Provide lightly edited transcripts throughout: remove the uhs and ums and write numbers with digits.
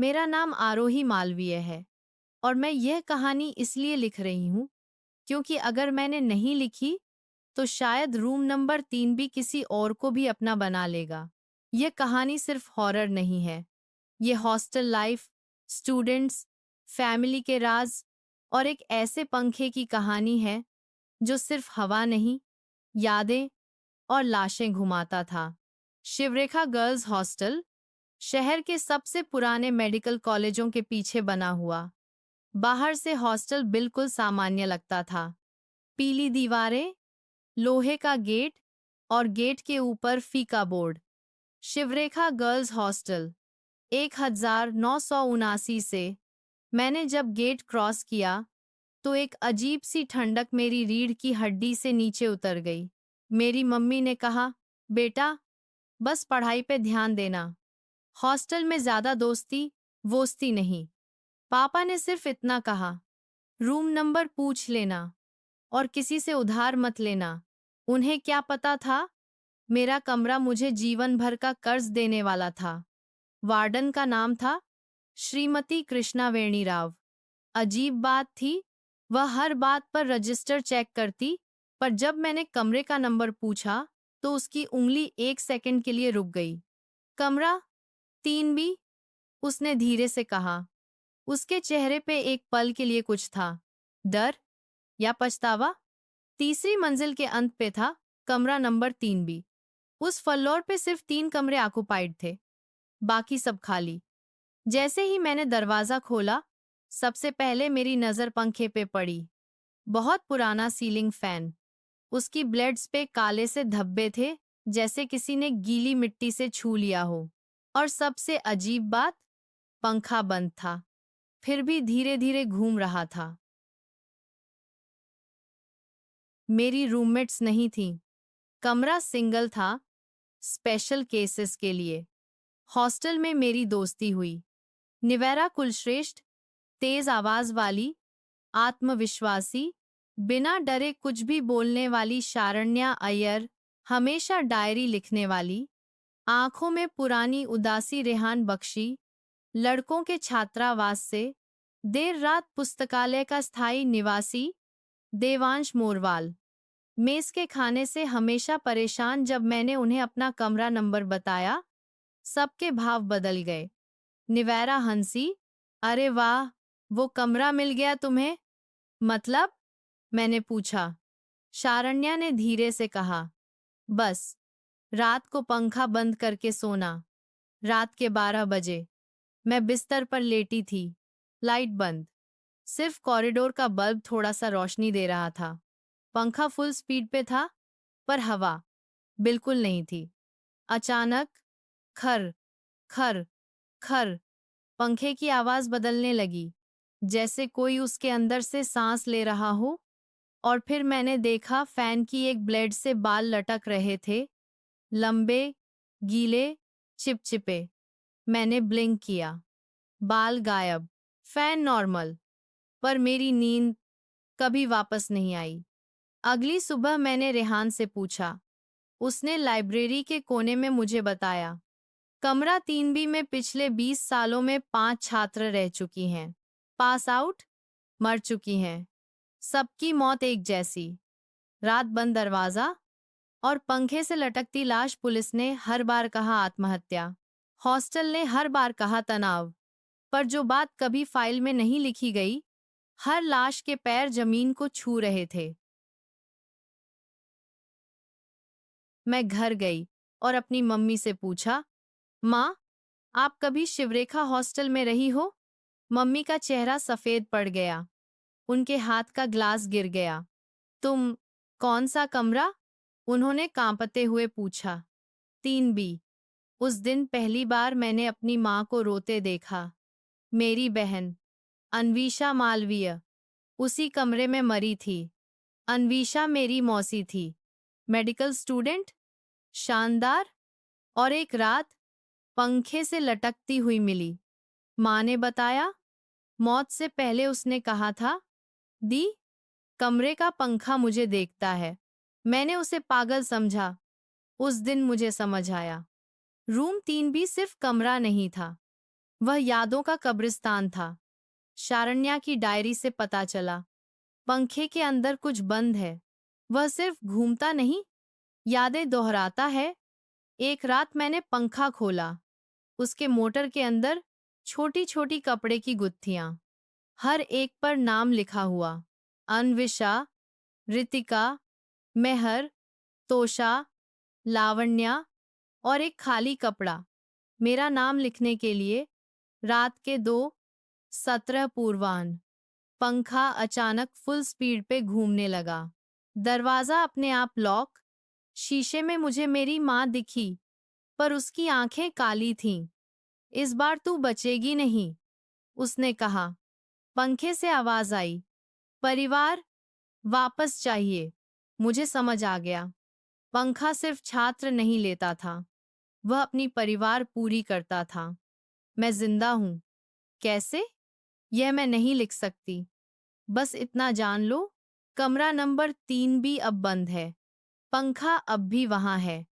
मेरा नाम आरोही मालवीय है और मैं यह कहानी इसलिए लिख रही हूँ क्योंकि अगर मैंने नहीं लिखी तो शायद रूम नंबर 3 भी किसी और को भी अपना बना लेगा। यह कहानी सिर्फ हॉरर नहीं है। ये हॉस्टल लाइफ, स्टूडेंट्स, फैमिली के राज और एक ऐसे पंखे की कहानी है जो सिर्फ हवा नहीं, यादें और लाशें घुमाता था। शिवरेखा गर्ल्स हॉस्टल शहर के सबसे पुराने मेडिकल कॉलेजों के पीछे बना हुआ। बाहर से हॉस्टल बिल्कुल सामान्य लगता था। पीली दीवारें, लोहे का गेट और गेट के ऊपर फीका बोर्ड। शिवरेखा गर्ल्स हॉस्टल 1979 से। मैंने जब गेट क्रॉस किया तो एक अजीब सी ठंडक मेरी रीढ़ की हड्डी से नीचे उतर गई। मेरी मम्मी ने कहा, बेटा, बस पढ़ाई पे ध्यान देना। हॉस्टल में ज्यादा दोस्ती वोस्ती नहीं। पापा ने सिर्फ इतना कहा, रूम नंबर पूछ लेना और किसी से उधार मत लेना। उन्हें क्या पता था, मेरा कमरा मुझे जीवन भर का कर्ज देने वाला था। वार्डन का नाम था श्रीमती कृष्णा वेणी राव। अजीब बात थी, वह हर बात पर रजिस्टर चेक करती, पर जब मैंने कमरे का नंबर पूछा तो उसकी उंगली 1 सेकंड के लिए रुक गई। कमरा 3B, उसने धीरे से कहा। उसके चेहरे पे एक पल के लिए कुछ था, डर या पछतावा। तीसरी मंजिल के अंत पे था कमरा नंबर 3B। उस फ्लोर पे सिर्फ 3 कमरे ऑक्युपाइड थे, बाकी सब खाली। जैसे ही मैंने दरवाजा खोला, सबसे पहले मेरी नजर पंखे पे पड़ी। बहुत पुराना सीलिंग फैन, उसकी ब्लेड्स पे काले से धब्बे थे, जैसे किसी ने गीली मिट्टी से छू लिया हो। और सबसे अजीब बात, पंखा बंद था, फिर भी धीरे धीरे घूम रहा था। मेरी रूममेट्स नहीं थीं। कमरा सिंगल था, स्पेशल केसेस के लिए। हॉस्टल में मेरी दोस्ती हुई। निवेरा कुलश्रेष्ठ, तेज आवाज वाली, आत्मविश्वासी, बिना डरे कुछ भी बोलने वाली शारण्या अय्यर, हमेशा डायरी लिखने वाली, आंखों में पुरानी उदासी रेहान बख्शी, लड़कों के छात्रावास से देर रात पुस्तकालय का स्थायी निवासी देवांश मोरवाल। मेस के खाने से हमेशा परेशान जब मैंने उन्हें अपना कमरा नंबर बताया, सबके भाव बदल गए। निवेरा हंसी, अरे वाह, वो कमरा मिल गया तुम्हें? मतलब? मैंने पूछा। शारण्या ने धीरे से कहा, बस रात को पंखा बंद करके सोना। रात के 12 बजे मैं बिस्तर पर लेटी थी, लाइट बंद, सिर्फ कॉरिडोर का बल्ब थोड़ा सा रोशनी दे रहा था। पंखा फुल स्पीड पे था, पर हवा बिल्कुल नहीं थी। अचानक खर खर खर, पंखे की आवाज बदलने लगी, जैसे कोई उसके अंदर से सांस ले रहा हो। और फिर मैंने देखा फैन की एक ब्लेड से बाल लटक रहे थे, लंबे, गीले, चिपचिपे। मैंने ब्लिंक किया, बाल गायब, फैन नॉर्मल, पर मेरी नींद कभी वापस नहीं आई। अगली सुबह मैंने रेहान से पूछा। उसने लाइब्रेरी के कोने में मुझे बताया, कमरा 3B में पिछले 20 सालों में 5 छात्र रह चुकी हैं। पास आउट, मर चुकी हैं। सबकी मौत एक जैसी, रात बंद दरवाजा और पंखे से लटकती लाश। पुलिस ने हर बार कहा आत्महत्या, हॉस्टल ने हर बार कहा तनाव, पर जो बात कभी फाइल में नहीं लिखी गई, हर लाश के पैर जमीन को छू रहे थे। मैं घर गई और अपनी मम्मी से पूछा, माँ, आप कभी शिवरेखा हॉस्टल में रही हो? मम्मी का चेहरा सफेद पड़ गया, उनके हाथ का ग्लास गिर गया। तुम, कौन सा कमरा? उन्होंने कांपते हुए पूछा। 3B। उस दिन पहली बार मैंने अपनी माँ को रोते देखा। मेरी बहन अन्वीशा मालवीय उसी कमरे में मरी थी। अन्वीशा मेरी मौसी थी, मेडिकल स्टूडेंट, शानदार, और एक रात पंखे से लटकती हुई मिली। माँ ने बताया, मौत से पहले उसने कहा था, दी, कमरे का पंखा मुझे देखता है। मैंने उसे पागल समझा। उस दिन मुझे समझ आया, रूम 3B सिर्फ कमरा नहीं था, वह यादों का कब्रिस्तान था। शारण्या की डायरी से पता चला, पंखे के अंदर कुछ बंद है। वह सिर्फ घूमता नहीं, यादें दोहराता है। एक रात मैंने पंखा खोला, उसके मोटर के अंदर छोटी छोटी कपड़े की गुत्थियां, हर एक पर नाम लिखा हुआ। अन्विषा, रितिका, मेहर, तोषा, लावण्या, और एक खाली कपड़ा मेरा नाम लिखने के लिए। रात के 2:17 पूर्वाह्न पंखा अचानक फुल स्पीड पे घूमने लगा। दरवाजा अपने आप लॉक। शीशे में मुझे मेरी माँ दिखी, पर उसकी आंखें काली थीं। इस बार तू बचेगी नहीं, उसने कहा। पंखे से आवाज आई, परिवार वापस चाहिए। मुझे समझ आ गया, पंखा सिर्फ छात्र नहीं लेता था, वह अपनी परिवार पूरी करता था। मैं जिंदा हूं। कैसे? यह मैं नहीं लिख सकती। बस इतना जान लो, कमरा नंबर 3 भी अब बंद है। पंखा अब भी वहां है।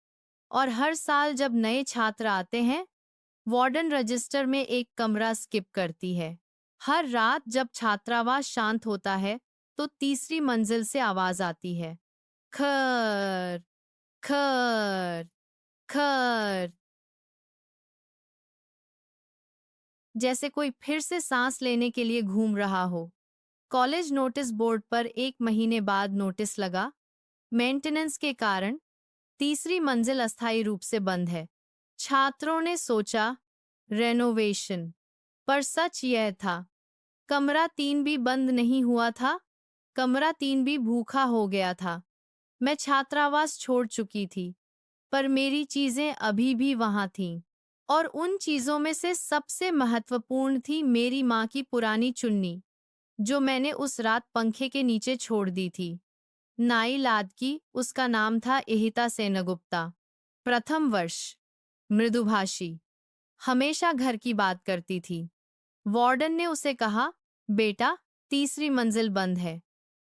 और हर साल जब नए छात्र आते हैं, वार्डन रजिस्टर में एक कमरा स्किप करती है। हर रात जब छात्रावास शांत होता है, तो तीसरी मंजिल से आवाज आती है, खर खर खर, जैसे कोई फिर से सांस लेने के लिए घूम रहा हो। कॉलेज नोटिस बोर्ड पर 1 महीने बाद नोटिस लगा, मेंटेनेंस के कारण तीसरी मंजिल अस्थायी रूप से बंद है। छात्रों ने सोचा रेनोवेशन, पर सच यह था, कमरा 3 भी बंद नहीं हुआ था, कमरा 3 भी भूखा हो गया था। मैं छात्रावास छोड़ चुकी थी, पर मेरी चीजें अभी भी वहां थीं। और उन चीजों में से सबसे महत्वपूर्ण थी मेरी माँ की पुरानी चुन्नी, जो मैंने उस रात पंखे के नीचे छोड़ दी थी। नाई लादकी उसका नाम था, इहिता सेनगुप्ता। प्रथम वर्ष, मृदुभाषी, हमेशा घर की बात करती थी। वार्डन ने उसे कहा, बेटा, तीसरी मंजिल बंद है।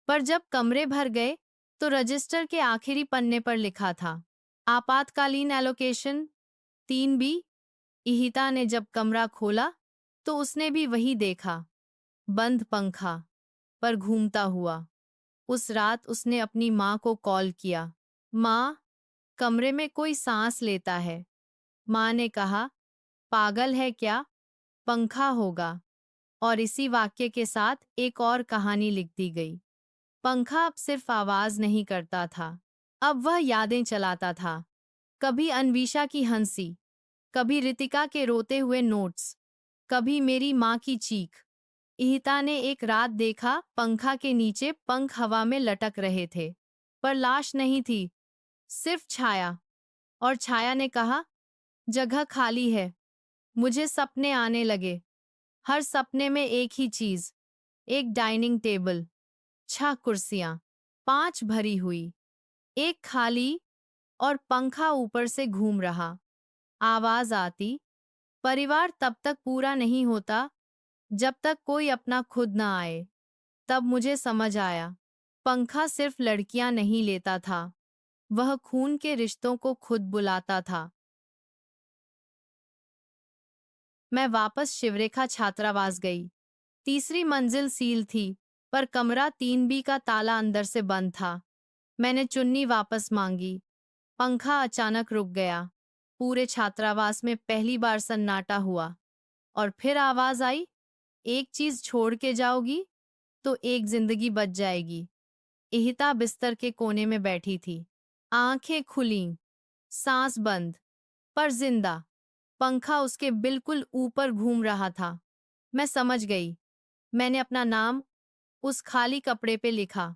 पर जब कमरे भर गए, तो रजिस्टर के आखिरी पन्ने पर लिखा था, आपातकालीन एलोकेशन 3B। इहिता ने जब कमरा खोला, तो उसने भी वही देखा, बंद पंखा, पर घूमता हुआ। उस रात उसने अपनी माँ को कॉल किया, माँ, कमरे में कोई सांस लेता है। माँ ने कहा, पागल है क्या, पंखा होगा। और इसी वाक्य के साथ एक और कहानी लिख दी गई। पंखा अब सिर्फ आवाज नहीं करता था, अब वह यादें चलाता था। कभी अन्विषा की हंसी, कभी रितिका के रोते हुए नोट्स, कभी मेरी माँ की चीख। इहिता ने एक रात देखा, पंखा के नीचे पंख हवा में लटक रहे थे, पर लाश नहीं थी, सिर्फ छाया। और छाया ने कहा, जगह खाली है। मुझे सपने आने लगे, हर सपने में एक ही चीज, एक डाइनिंग टेबल, 6 कुर्सियां, 5 भरी हुई, एक खाली, और पंखा ऊपर से घूम रहा। आवाज आती, परिवार तब तक पूरा नहीं होता जब तक कोई अपना खुद ना आए। तब मुझे समझ आया, पंखा सिर्फ लड़कियां नहीं लेता था, वह खून के रिश्तों को खुद बुलाता था। मैं वापस शिवरेखा छात्रावास गई। तीसरी मंजिल सील थी, पर कमरा 3B का ताला अंदर से बंद था। मैंने चुन्नी वापस मांगी। पंखा अचानक रुक गया। पूरे छात्रावास में पहली बार सन्नाटा हुआ। और फिर आवाज आई, एक चीज छोड़ के जाओगी, तो एक जिंदगी बच जाएगी। इहिता बिस्तर के कोने में बैठी थी, आंखें खुलीं, सांस बंद, पर जिंदा। पंखा उसके बिल्कुल ऊपर घूम रहा था। मैं समझ गई। मैंने अपना नाम उस खाली कपड़े पे लिखा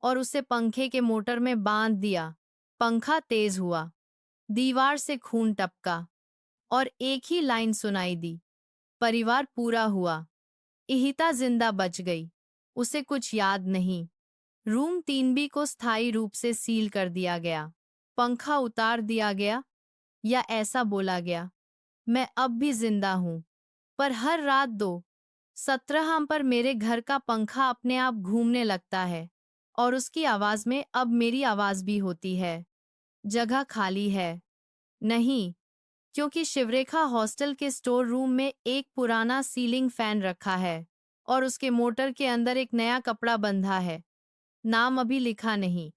और उसे पंखे के मोटर में बांध दिया। पंखा तेज हुआ, दीवार से खून टपका, और एक ही लाइन सुनाई दी, परिवार पूरा हुआ। इहिता जिंदा बच गई, उसे कुछ याद नहीं। रूम 3B को स्थायी रूप से सील कर दिया गया। पंखा उतार दिया गया, या ऐसा बोला गया। मैं अब भी जिंदा हूं, पर हर रात 2:17 पर मेरे घर का पंखा अपने आप घूमने लगता है, और उसकी आवाज में अब मेरी आवाज भी होती है। जगह खाली है। नहीं, क्योंकि शिवरेखा हॉस्टल के स्टोर रूम में एक पुराना सीलिंग फैन रखा है और उसके मोटर के अंदर एक नया कपड़ा बंधा है। नाम अभी लिखा नहीं,